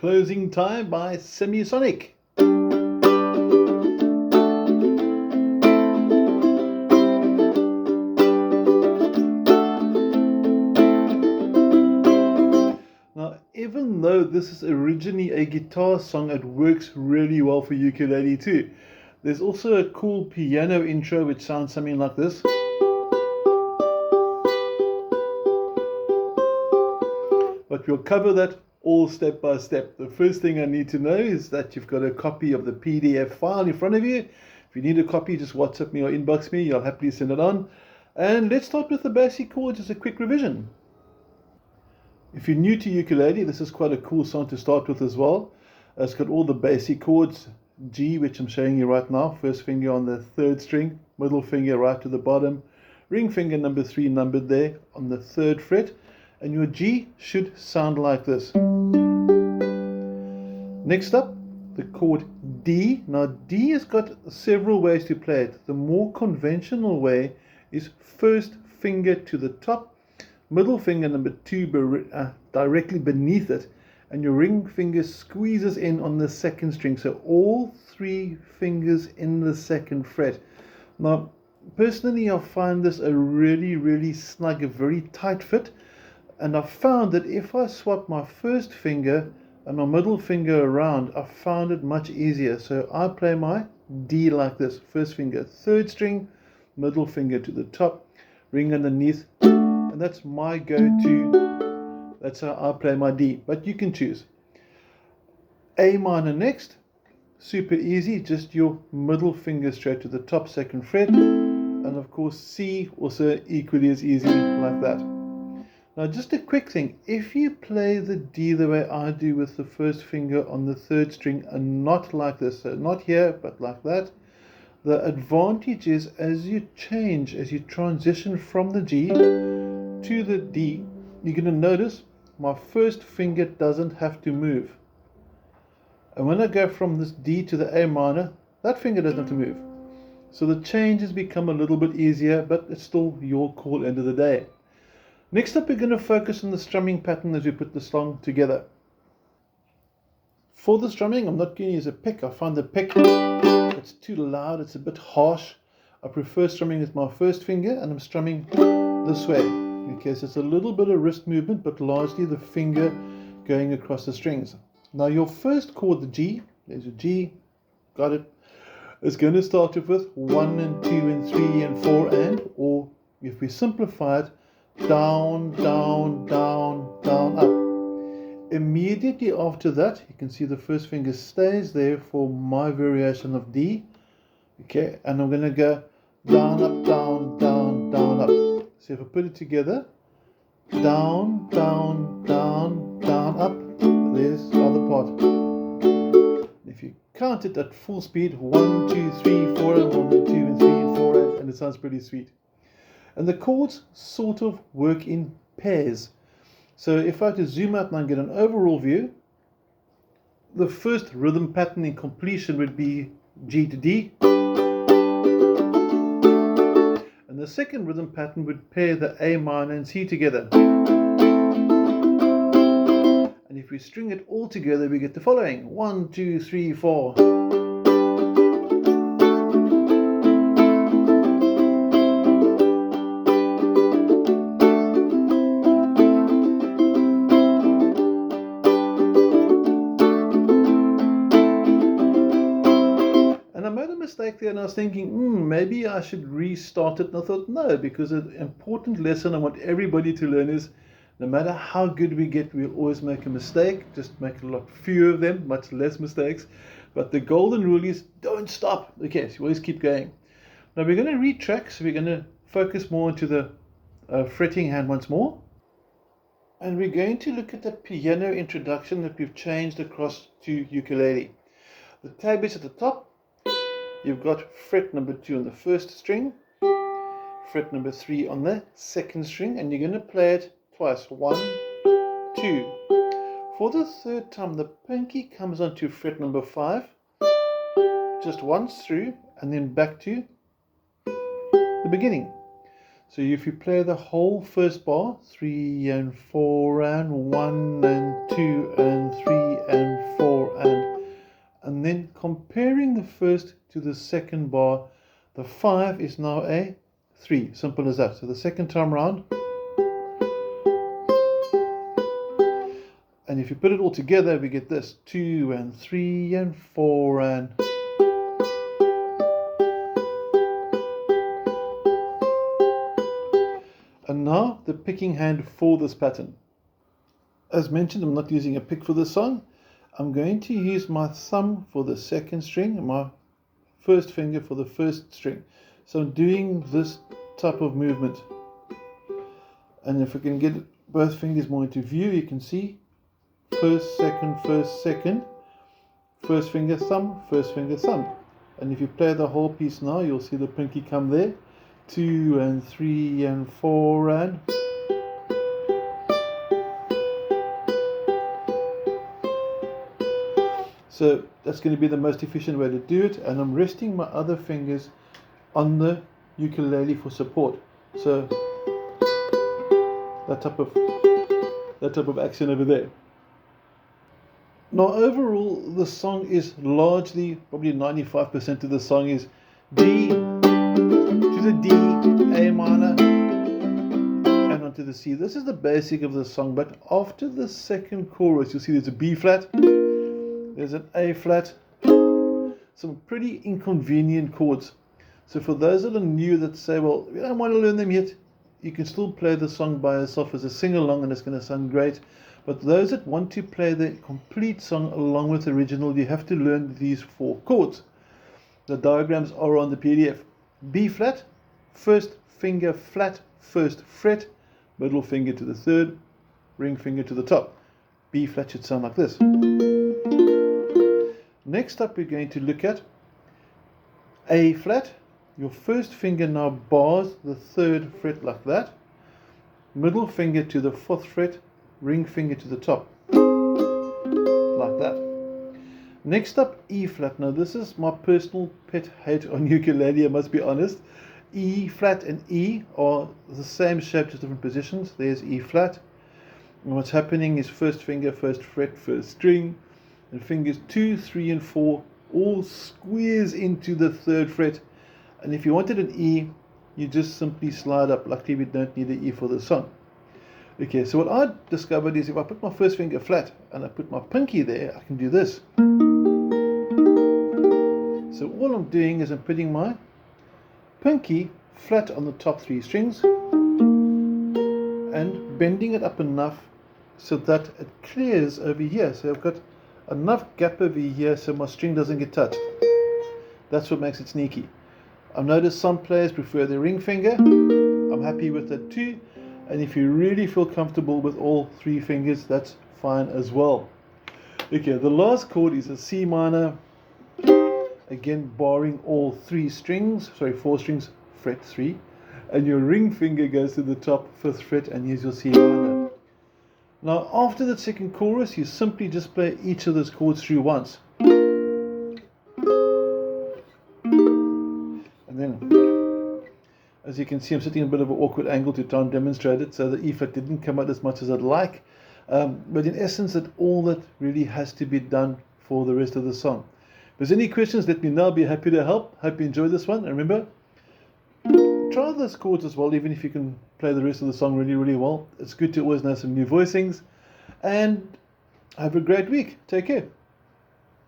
Closing Time by Semisonic. Now, even though this is originally a guitar song, it works really well for ukulele too. There's also a cool piano intro which sounds something like this. But we'll cover that all step by step. The first thing I need to know is that you've got a copy of the PDF file in front of you. If you need a copy, just WhatsApp me or inbox me. I'll happily send it on. And let's start with the basic chords as a quick revision. If you're new to ukulele, this is quite a cool song to start with as well. It's got all the basic chords. G, which I'm showing you right now, first finger on the third string, middle finger right to the bottom, ring finger number 3 numbered there on the 3rd fret, and your G should sound like this. Next up, the chord D. Now D has got several ways to play it. The more conventional way is first finger to the top, middle finger number 2 directly beneath it, and your ring finger squeezes in on the 2nd string. So all 3 fingers in the 2nd fret. Now, personally, I find this a really snug, a very tight fit. And I found that if I swap my first finger and my middle finger around, I found it much easier. So I play my D like this. First finger, 3rd string, middle finger to the top, ring underneath. And that's my go-to. That's how I play my D. But you can choose. A minor next. Super easy. Just your middle finger straight to the top, 2nd fret. And of course C also equally as easy like that. Now just a quick thing, if you play the D the way I do with the first finger on the 3rd string and not like this, so not here but like that, the advantage is as you transition from the G to the D, you're going to notice my first finger doesn't have to move. And when I go from this D to the A minor, that finger doesn't have to move. So the changes become a little bit easier, but it's still your call end of the day. Next up, we're going to focus on the strumming pattern as we put the song together. For the strumming, I'm not going to use a pick. I find the pick, it's too loud, it's a bit harsh. I prefer strumming with my first finger, and I'm strumming this way. Okay, so it's a little bit of wrist movement, but largely the finger going across the strings. Now your first chord, the G, there's a G, got it. It's going to start off with 1 and 2 and 3 and 4 and, or if we simplify it, down, down, down, down, up. Immediately after that, you can see the first finger stays there for my variation of D. Okay, and I'm going to go down, up, down, down, down, up. So if I put it together, down, down, down, down, up. There's the other part. If you count it at full speed, 1, 2, 3, 4, and 1, 2, and 3, and 4, and it sounds pretty sweet. And the chords sort of work in pairs. So if I were to zoom out and get an overall view, the first rhythm pattern in completion would be G to D. And the second rhythm pattern would pair the A minor and C together. And if we string it all together, we get the following. 1, 2, 3, 4. Mistake there, and I was thinking, maybe I should restart it. And I thought, no, because an important lesson I want everybody to learn is no matter how good we get, we'll always make a mistake. Just make a lot fewer of them, much less mistakes. But the golden rule is don't stop. Okay, so you always keep going. Now we're going to retrack, so we're going to focus more into the fretting hand once more. And we're going to look at the piano introduction that we've changed across to ukulele. The tab is at the top. You've got fret number 2 on the 1st string, fret number 3 on the 2nd string, and you're going to play it twice. 1, 2. For the 3rd time, the pinky comes onto fret number 5, just once through, and then back to the beginning. So if you play the whole first bar, 3 and 4 and 1 and 2 and 3 and comparing the first to the second bar, the 5 is now a 3. Simple as that. So the second time round, and if you put it all together, we get this: 2 and 3 and 4 and... And now the picking hand for this pattern. As mentioned, I'm not using a pick for this song. I'm going to use my thumb for the second string and my first finger for the first string. So I'm doing this type of movement. And if I can get both fingers more into view, you can see first, second, first finger, thumb, first finger, thumb. And if you play the whole piece now, you'll see the pinky come there. 2 and 3 and 4 and... So that's going to be the most efficient way to do it, and I'm resting my other fingers on the ukulele for support. So that type of action over there. Now overall, the song is largely, probably 95% of the song is D to the D, A minor, and onto the C. This is the basic of the song, but after the second chorus, you'll see there's a B flat, there's an A flat, some pretty inconvenient chords. So for those that are new that say, well, we don't want to learn them yet, you can still play the song by yourself as a sing-along and it's going to sound great. But those that want to play the complete song along with the original, you have to learn these 4 chords. The diagrams are on the PDF. B flat, first finger flat, first fret, middle finger to the third, ring finger to the top. B flat should sound like this. Next up, we're going to look at A flat. Your first finger now bars the third fret like that. Middle finger to the 4th fret, ring finger to the top, like that. Next up, E flat. Now this is my personal pet hate on ukulele, I must be honest. E flat and E are the same shape, just different positions. There's E flat. And what's happening is first finger, first fret, first string, and fingers 2, 3 and 4 all squeeze into the 3rd fret. And if you wanted an E, you just simply slide up. Luckily we don't need an E for the song. Okay, so what I discovered is if I put my first finger flat and I put my pinky there, I can do this. So all I'm doing is I'm putting my pinky flat on the top 3 strings and bending it up enough so that it clears over here. So I've got enough gap over here so my string doesn't get touched. That's what makes it sneaky. I've noticed some players prefer the ring finger. I'm happy with that too. And if you really feel comfortable with all 3 fingers, that's fine as well. Okay, the last chord is a C minor. Again, barring all 4 strings, fret 3. And your ring finger goes to the top 5th fret, and here's your C minor. Now, after the second chorus, you simply just play each of those chords through once. And then, as you can see, I'm sitting in a bit of an awkward angle to try and demonstrate it, so the E flat didn't come out as much as I'd like. But in essence, that's all that really has to be done for the rest of the song. If there's any questions, let me know. I'll be happy to help. Hope you enjoyed this one. And remember, try those chords as well, even if you can play the rest of the song really, really well. It's good to always know some new voicings. And have a great week. Take care.